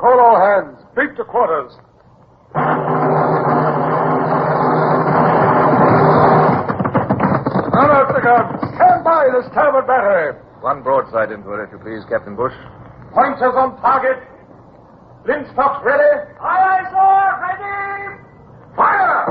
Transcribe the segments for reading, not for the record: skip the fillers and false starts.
Call all hands. Beat to quarters. Run out the guns. Stand by the starboard battery. One broadside into her, if you please, Captain Bush. Pointers on target. Linstocks ready. Aye, aye, sir. Ready. Fire!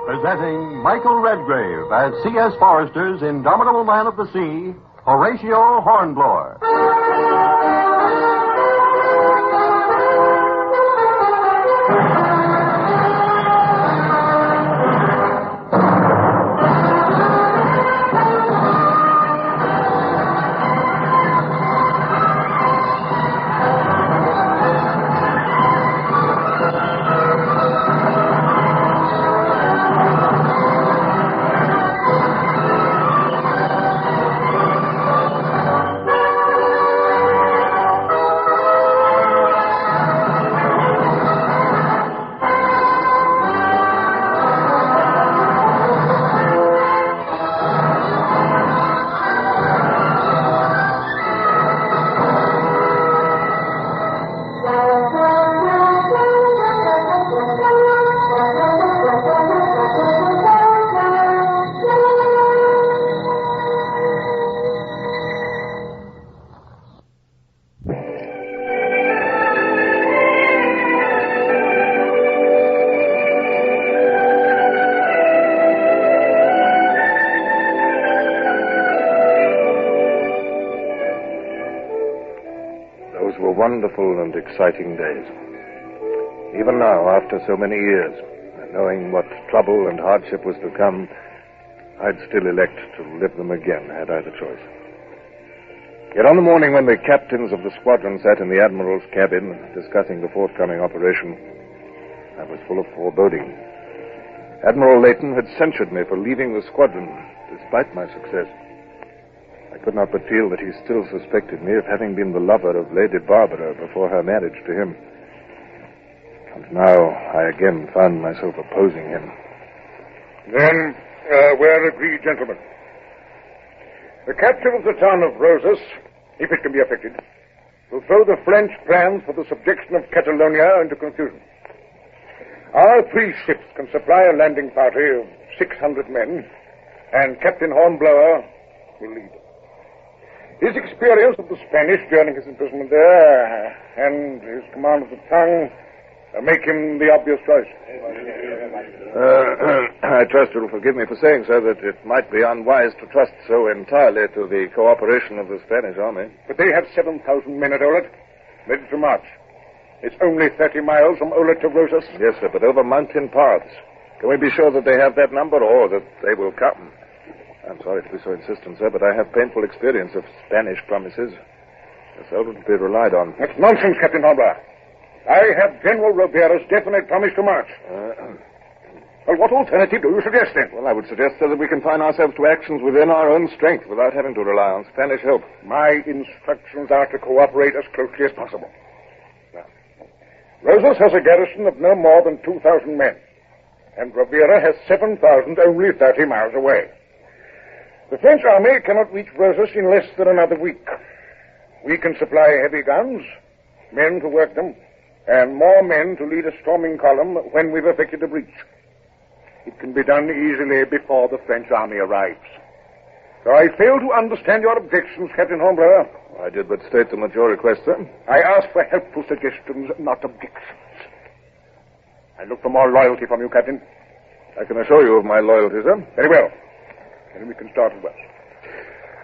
Presenting Michael Redgrave as C.S. Forester's indomitable man of the sea, Horatio Hornblower. Wonderful and exciting days. Even now, after so many years, and knowing what trouble and hardship was to come, I'd still elect to live them again, had I the choice. Yet on the morning when the captains of the squadron sat in the Admiral's cabin discussing the forthcoming operation, I was full of foreboding. Admiral Leighton had censured me for leaving the squadron, despite my success. I could not but feel that he still suspected me of having been the lover of Lady Barbara before her marriage to him. And now I again found myself opposing him. Then, we're agreed, gentlemen. The capture of the town of Rosas, if it can be effected, will throw the French plans for the subjection of Catalonia into confusion. Our 3 ships can supply a landing party of 600 men, and Captain Hornblower will lead. His experience of the Spanish during his imprisonment there and his command of the tongue make him the obvious choice. I trust you'll forgive me for saying so that it might be unwise to trust so entirely to the cooperation of the Spanish army. But they have 7,000 men at Olet, ready to march. It's only 30 miles from Olet to Rosas. Yes, sir, but over mountain paths. Can we be sure that they have that number or that they will come? I'm sorry to be so insistent, sir, but I have painful experience of Spanish promises. They're seldom to be relied on. That's nonsense, Captain Hornblower. I have General Rivera's definite promise to march. Well, what alternative do you suggest, then? Well, I would suggest, sir, that we confine ourselves to actions within our own strength without having to rely on Spanish help. My instructions are to cooperate as closely as possible. Now, Rosas has a garrison of no more than 2,000 men, and Rivera has 7,000 only 30 miles away. The French army cannot reach Rosas in less than another week. We can supply heavy guns, men to work them, and more men to lead a storming column when we've effected a breach. It can be done easily before the French army arrives. So I fail to understand your objections, Captain Hornblower. I did but state them at your request, sir. I ask for helpful suggestions, not objections. I look for more loyalty from you, Captain. I can assure you of my loyalty, sir. Very well. Then we can start at once.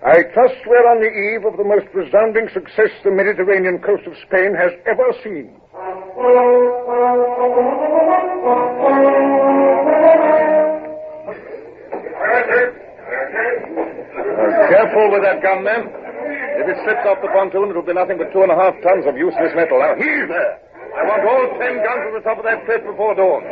I trust we're on the eve of the most resounding success the Mediterranean coast of Spain has ever seen. Careful with that gun, men. If it slips off the pontoon, it'll be nothing but 2.5 tons of useless metal. Now, heave there. I want all 10 guns at the top of that cliff before dawn.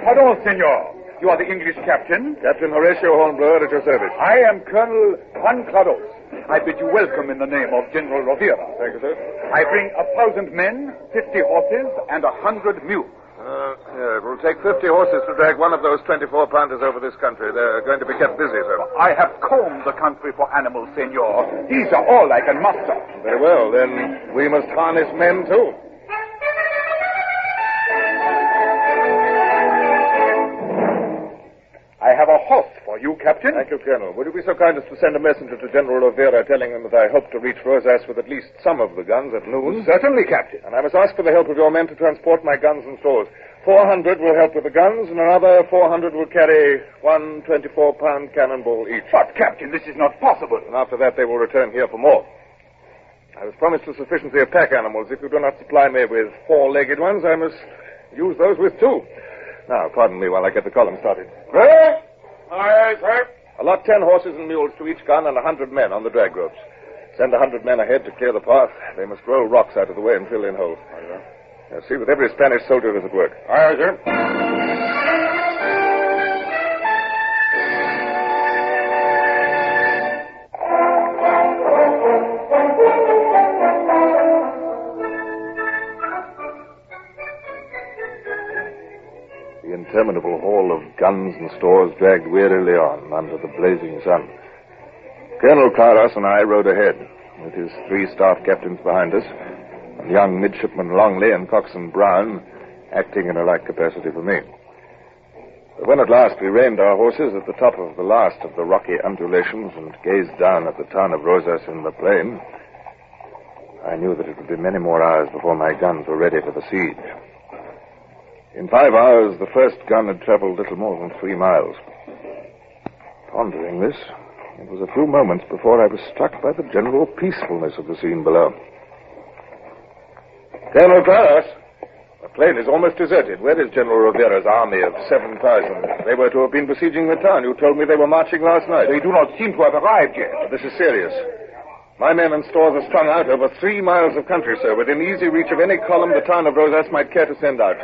Pardon, senor. You are the English captain? Captain Horatio Hornblower at your service. I am Colonel Juan Claros. I bid you welcome in the name of General Rivera. Thank you, sir. I bring 1,000 men, 50 horses, and 100 mules. Yeah, it will take 50 horses to drag one of those 24-pounders over this country. They're going to be kept busy, sir. I have combed the country for animals, senor. These are all I can muster. Very well, then we must harness men, too. I have a horse for you, Captain. Thank you, Colonel. Would you be so kind as to send a messenger to General Rivera telling him that I hope to reach Rosas with at least some of the guns at noon? Certainly, Captain. And I must ask for the help of your men to transport my guns and stores. 400 will help with the guns, and another 400 will carry one 24-pound cannonball each. But, Captain, this is not possible. And after that, they will return here for more. I was promised a sufficiency of pack animals. If you do not supply me with 4-legged ones, I must use those with 2. Now, pardon me while I get the column started. Sir? Aye, sir. Allot 10 horses and mules to each gun and 100 men on the drag ropes. Send 100 men ahead to clear the path. They must roll rocks out of the way and fill in holes. Now, see that every Spanish soldier is at work. Aye, sir. The interminable hall of guns and stores dragged wearily on under the blazing sun. Colonel Claras and I rode ahead, with his 3 staff captains behind us, and young midshipman Longley and coxswain Brown acting in a like capacity for me. But when at last we reined our horses at the top of the last of the rocky undulations and gazed down at the town of Rosas in the plain, I knew that it would be many more hours before my guns were ready for the siege. In 5 hours, the first gun had traveled little more than 3 miles. Pondering this, it was a few moments before I was struck by the general peacefulness of the scene below. Colonel Claras, the plain is almost deserted. Where is General Rivera's army of 7,000? They were to have been besieging the town. You told me they were marching last night. They do not seem to have arrived yet. This is serious. My men and stores are strung out over 3 miles of country, sir, within easy reach of any column the town of Rosas might care to send out.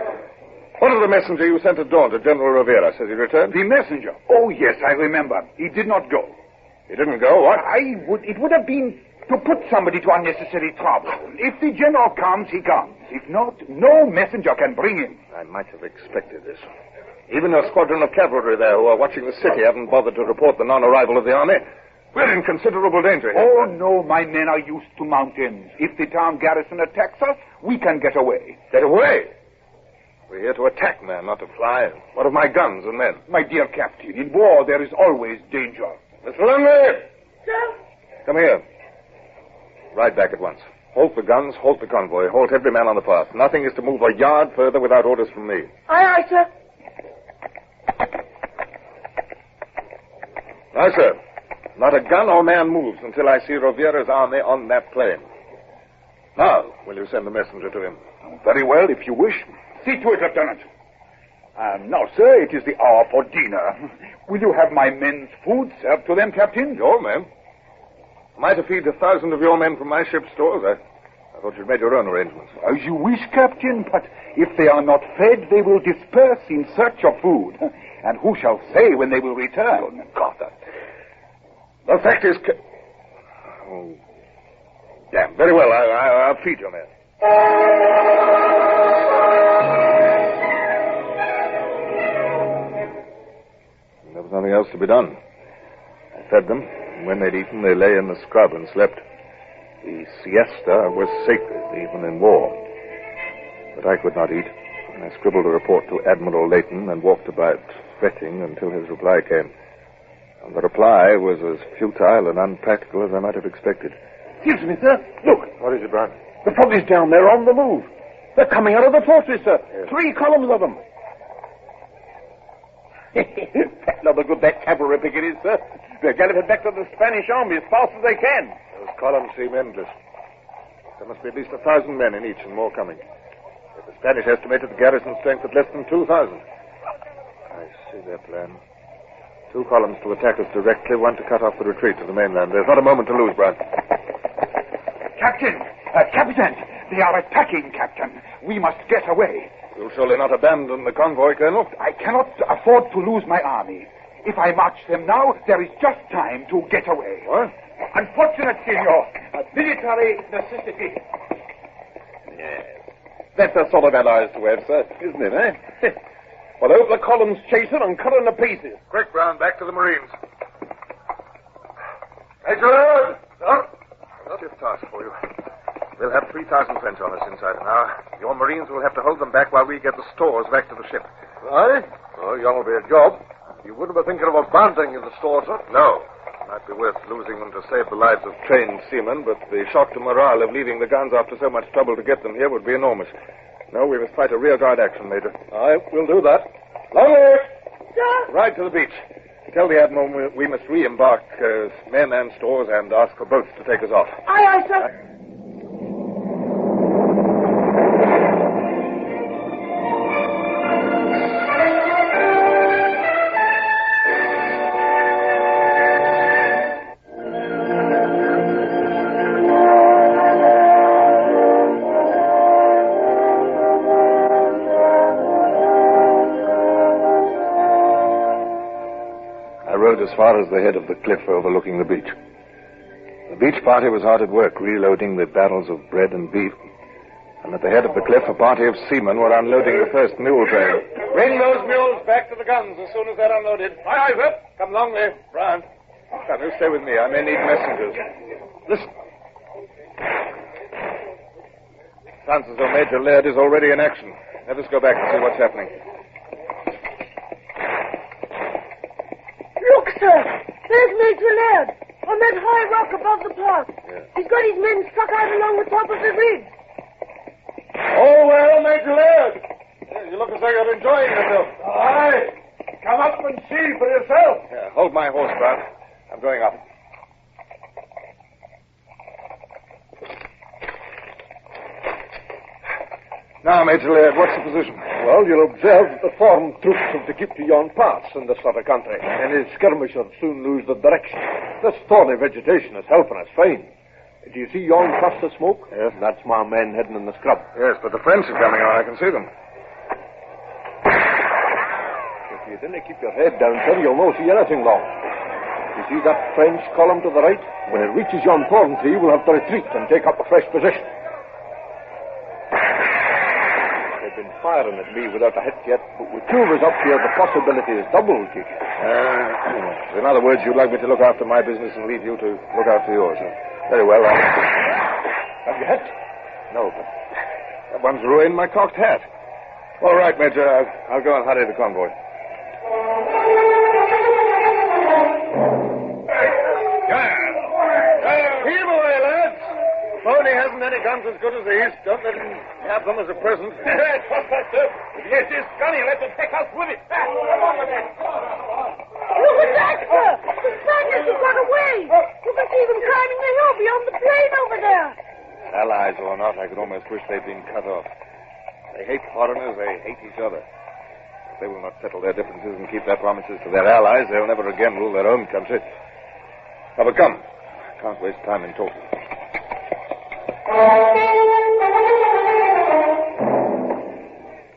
What of the messenger you sent at dawn to General Rivera? Has he returned? The messenger? Oh, yes, I remember. He did not go. He didn't go? What? It would have been to put somebody to unnecessary trouble. If the general comes, he comes. If not, no messenger can bring him. I might have expected this. Even a squadron of cavalry there who are watching the city haven't bothered to report the non-arrival of the army. We're in considerable danger here. Oh, no, my men are used to mountains. If the town garrison attacks us, we can get away. Get away? We're here to attack, man, not to fly. What of my guns and men? My dear Captain, in war there is always danger. Mr. Longley! Come here. Ride back at once. Halt the guns, halt the convoy, halt every man on the path. Nothing is to move a yard further without orders from me. Aye, sir. Now, sir, not a gun or man moves until I see Rivera's army on that plain. Now, will you send the messenger to him? Very well, if you wish. See to it, Lieutenant. Now, sir, it is the hour for dinner. Will you have my men's food served to them, Captain? Your men? Am I to feed 1,000 of your men from my ship's stores? I thought you'd made your own arrangements. As you wish, Captain, but if they are not fed, they will disperse in search of food. And who shall say when they will return? God, the fact is... Oh, damn. Very well, I'll feed your men. There was nothing else to be done. I fed them, and when they'd eaten, they lay in the scrub and slept. The siesta was sacred, even in war. But I could not eat, and I scribbled a report to Admiral Leighton and walked about, fretting until his reply came. And the reply was as futile and unpractical as I might have expected. Excuse me, sir. Look. What is it, Brown? The fog is down there on the move. They're coming out of the fortress, sir. Yes. 3 columns of them. Another good that cavalry picket is, sir. They're galloping back to the Spanish army as fast as they can. Those columns seem endless. There must be at least 1,000 men in each and more coming. But the Spanish estimated the garrison strength at less than 2,000. I see their plan. 2 columns to attack us directly, 1 to cut off the retreat to the mainland. There's not a moment to lose, Brown. Captain! Captain! They are attacking, Captain. We must get away. You'll surely not abandon the convoy, Colonel? I cannot afford to lose my army. If I march them now, there is just time to get away. What? Unfortunate, senor. A military necessity. Yes. That's the sort of allies to have, sir, isn't it, eh? Well, I hope the columns chase it and cut it to pieces. Quick, Brown, back to the Marines. Major! Sir? Stiff task for you. We'll have 3,000 French on us inside an hour. Your Marines will have to hold them back while we get the stores back to the ship. Aye? Oh, you'll be a job. You wouldn't be thinking of abandoning the stores, sir? No. Might be worth losing them to save the lives of trained seamen, but the shock to morale of leaving the guns after so much trouble to get them here would be enormous. No, we must fight a rearguard action, Major. Aye, we'll do that. Longley! Sir? Ride to the beach. Tell the Admiral we must re-embark men and stores and ask for boats to take us off. Aye, aye, sir. As far as the head of the cliff overlooking the beach. The beach party was hard at work reloading the barrels of bread and beef, and at the head of the cliff a party of seamen were unloading the first mule train. Bring those mules back to the guns as soon as they're unloaded. Aye, aye, sir. Come along there, Brown. Come, you stay with me. I may need messengers. Listen. Sounds as though Major Laird is already in action. Let us go back and see what's happening. Look, sir. There's Major Laird on that high rock above the pass. Yeah. He's got his men stuck out along the top of the ridge. Oh, well, Major Laird. You look as though you're enjoying yourself. Aye. Come up and see for yourself. Yeah, hold my horse, Brown. I'm going up. Now, Major Laird, what's the position? Well, you'll observe that the foreign troops have to keep to yon paths in this sort of country. Any skirmishers soon lose the direction. This thorny vegetation is helping us fine. Do you see yon cluster of smoke? Yes. That's my men heading in the scrub. Yes, but the French are coming on. I can see them. If you didn't keep your head down, sir, you'll not see anything long. You see that French column to the right? When it reaches yon thorn tree, we'll have to retreat and take up a fresh position. They've been firing at me without a hit yet, but with two of us up here, the possibility is doubled, Chief. In other words, you'd like me to look after my business and leave you to look after yours. Very well. Have you hit? No, but that one's ruined my cocked hat. All right, Major. I'll go and hurry the convoy. Heave away, lads. Pony hasn't any guns as good as these. Don't let him have them as a present. Yes, this gunny. Let's take us with it. Look at that, sir. The Spaniards have got away. You can see them climbing the hill beyond the plain over there. Allies or not, I could almost wish they'd been cut off. They hate foreigners. They hate each other. If they will not settle their differences and keep their promises to their allies, they'll never again rule their own country. Now, but come. I can't waste time in talking.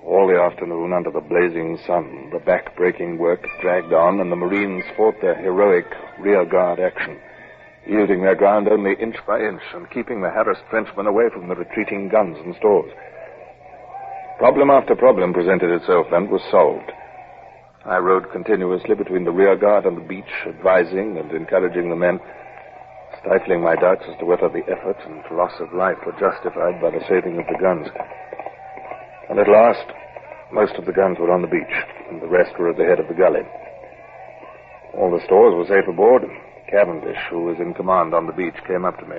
All the afternoon, under the blazing sun, the back-breaking work dragged on, and the Marines fought their heroic rearguard action, yielding their ground only inch by inch and keeping the harassed Frenchmen away from the retreating guns and stores. Problem after problem presented itself and was solved. I rode continuously between the rearguard and the beach, advising and encouraging the men, stifling my doubts as to whether the effort and loss of life were justified by the saving of the guns. And at last, most of the guns were on the beach, and the rest were at the head of the gully. All the stores were safe aboard. Cavendish, who was in command on the beach, came up to me.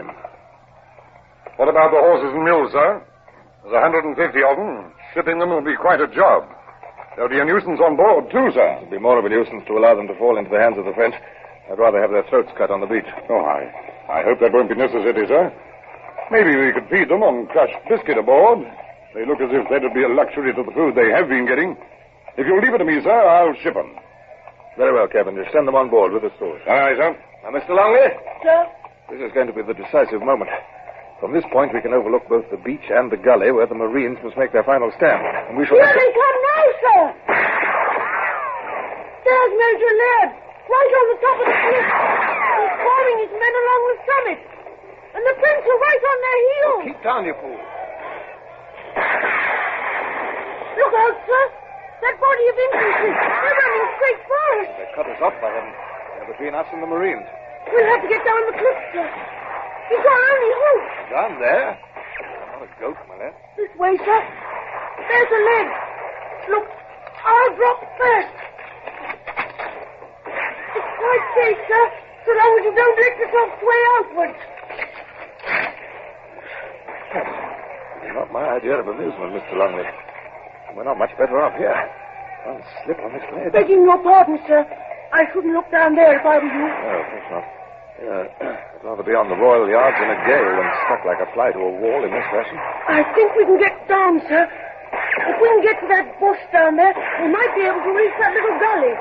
What about the horses and mules, sir? There's 150 of them. Shipping them will be quite a job. There'll be a nuisance on board, too, sir. It'll be more of a nuisance to allow them to fall into the hands of the French. I'd rather have their throats cut on the beach. Oh, I hope that won't be necessary, sir. Maybe we could feed them on crushed biscuit aboard. They look as if that'd be a luxury to the food they have been getting. If you'll leave it to me, sir, I'll ship them. Very well, Cavendish. Send them on board with the stores. Aye, sir. Now, Mr. Longley. Sir? This is going to be the decisive moment. From this point, we can overlook both the beach and the gully where the Marines must make their final stand. And we shall... Here they come now, sir. There's Major Laird, right on the top of the cliff. He's forming his men along the summit. And the French are right on their heels. Keep down, you fool. out, sir. That body of infantry. They're running straight for us. They cut us off by them. They're between us and the Marines. We'll have to get down the cliff, sir. It's our only hope. Down there? Not a goat, my lad. This way, sir. There's a leg. Look, I'll drop first. It's quite safe, sir, so long as you don't let yourself sway outwards. Not my idea of amusement, Mr. Longley. We're not much better off here. One slip on this ledge. Begging your pardon, sir. I shouldn't look down there if I were you. No, of course not. I'd rather be on the Royal Yards in a gale than stuck like a fly to a wall in this fashion. I think we can get down, sir. If we can get to that bush down there, we might be able to reach that little gully.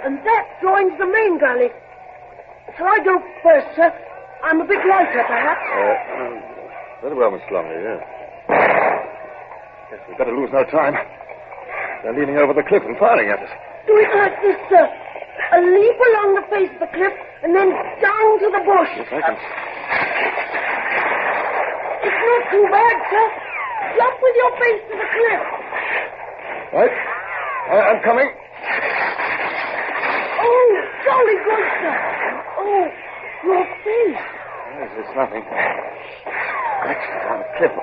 And that joins the main gully. Shall I go first, sir? I'm a bit lighter, perhaps. Very well, Mr. Longley, yes. Yes, we'd better lose no time. They're leaning over the cliff and firing at us. Do it like this, sir. A leap along the face of the cliff and then down to the bush. Yes, I can. It's not too bad, sir. Jump with your face to the cliff. Right. I'm coming. Oh, jolly good, sir. Oh, your face. Yes, it's nothing. Actually, on the cliff.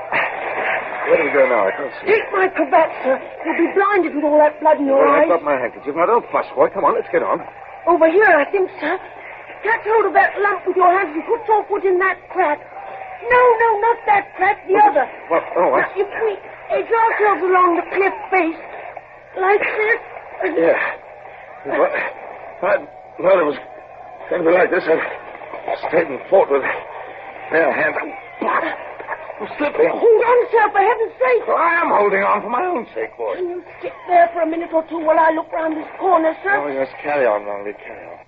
Where do we go now? I can't see. Take my cravat, sir. You'll be blinded with all that blood in your eyes. I've got my handkerchief. Now, don't fuss, boy. Come on, let's get on. Over here, I think, sir. Catch hold of that lump with your hands and put your foot in that crack. No, not that crack, the other. What? Oh, what? Now, if we edge ourselves along the cliff face, like this. Yeah. Well, it was going to be like this. I stayed and fought with bare hands. I'm slipping. Hold on, sir, for heaven's sake. Well, I am holding on for my own sake, boy. Can you sit there for a minute or two while I look round this corner, sir? Oh, yes, carry on, Longley, carry on.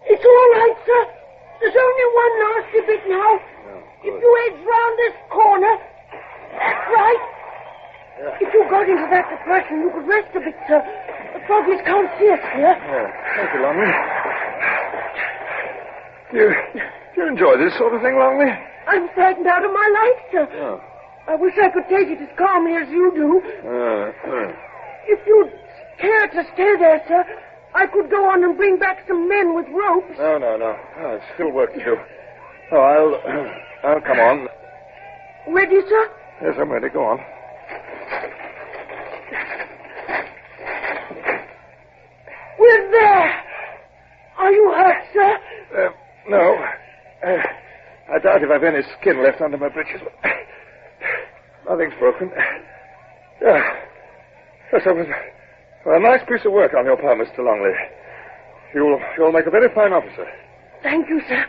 It's all right, sir. There's only one nasty bit now. Oh, if you edge round this corner, that's right. Yeah. If you got into that depression, you could rest a bit, sir. The froggies can't see us here. Yeah, thank you, Longley. Do you enjoy this sort of thing, Longley? I'm frightened out of my life, sir. Oh. I wish I could take it as calmly as you do. If you'd care to stay there, sir, I could go on and bring back some men with ropes. No. There's still work to do. Oh, I'll come on. Ready, sir? Yes, I'm ready. Go on. We're there. Are you hurt, sir? No. I doubt if I've any skin left under my breeches. Nothing's broken. Yeah. Yes, that was a nice piece of work on your part, Mr. Longley. You'll make a very fine officer. Thank you, sir.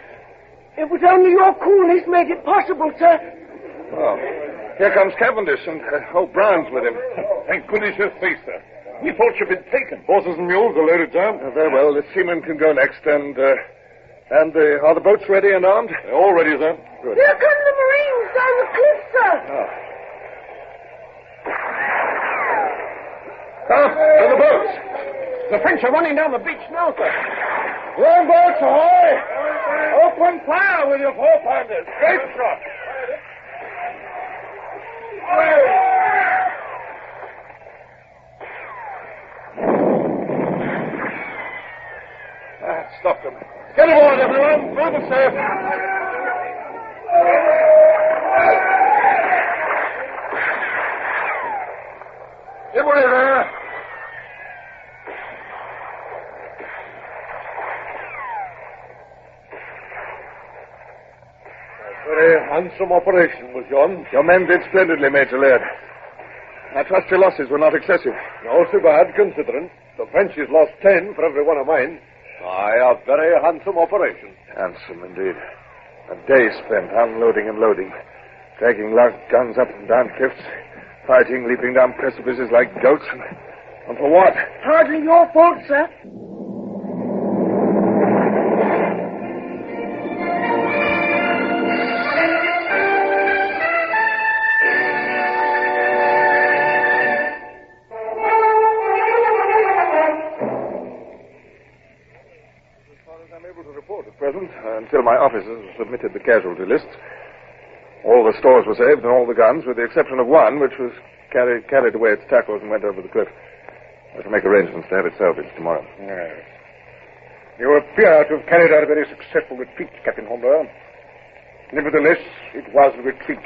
It was only your coolness made it possible, sir. Oh, here comes Cavendish and old Brown's with him. Thank goodness you're safe, sir. We thought you'd been taken. Horses and mules are loaded down. Very well. The seamen can go next, and are the boats ready and armed? They're all ready, sir. Good. Here come the Marines down the cliff, sir. Oh. To the boats. The French are running down the beach now, sir. Longboats ahoy! Open fire with your four-pounders. Great shot. Stop them. Get aboard, everyone. Move it safe. Get away there. Very handsome operation, was yon. Your men did splendidly, Major Laird. I trust your losses were not excessive. No so bad, considering. The Frenchies lost 10 for every one of mine. Aye, a very handsome operation. Handsome, indeed. A day spent unloading and loading, dragging large guns up and down cliffs, fighting, leaping down precipices like goats. And for what? Hardly your fault, sir. Until my officers have submitted the casualty lists. All the stores were saved and all the guns, with the exception of one, which was carried away its tackles and went over the cliff. I shall make arrangements to have it salvaged tomorrow. Yes. You appear to have carried out a very successful retreat, Captain Hornblower. Nevertheless, it was a retreat.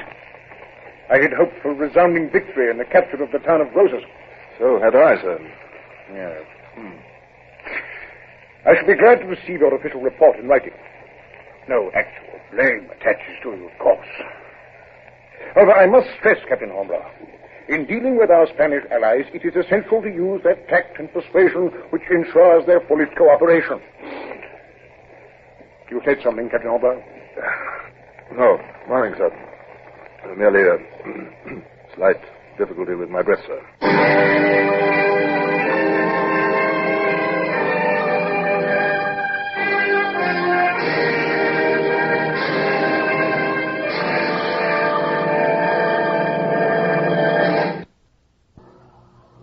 I had hoped for a resounding victory in the capture of the town of Roses. So had I, sir. Yes. I shall be glad to receive your official report in writing. No actual blame attaches to you, of course. However, I must stress, Captain Hornblower, in dealing with our Spanish allies, it is essential to use that tact and persuasion which ensures their fullest cooperation. You said something, Captain Hornblower? No, nothing, sir. Merely a slight difficulty with my breath, sir.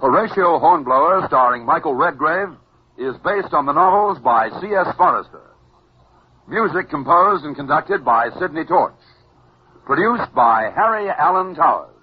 Horatio Hornblower, starring Michael Redgrave, is based on the novels by C.S. Forester. Music composed and conducted by Sidney Torch. Produced by Harry Allen Towers.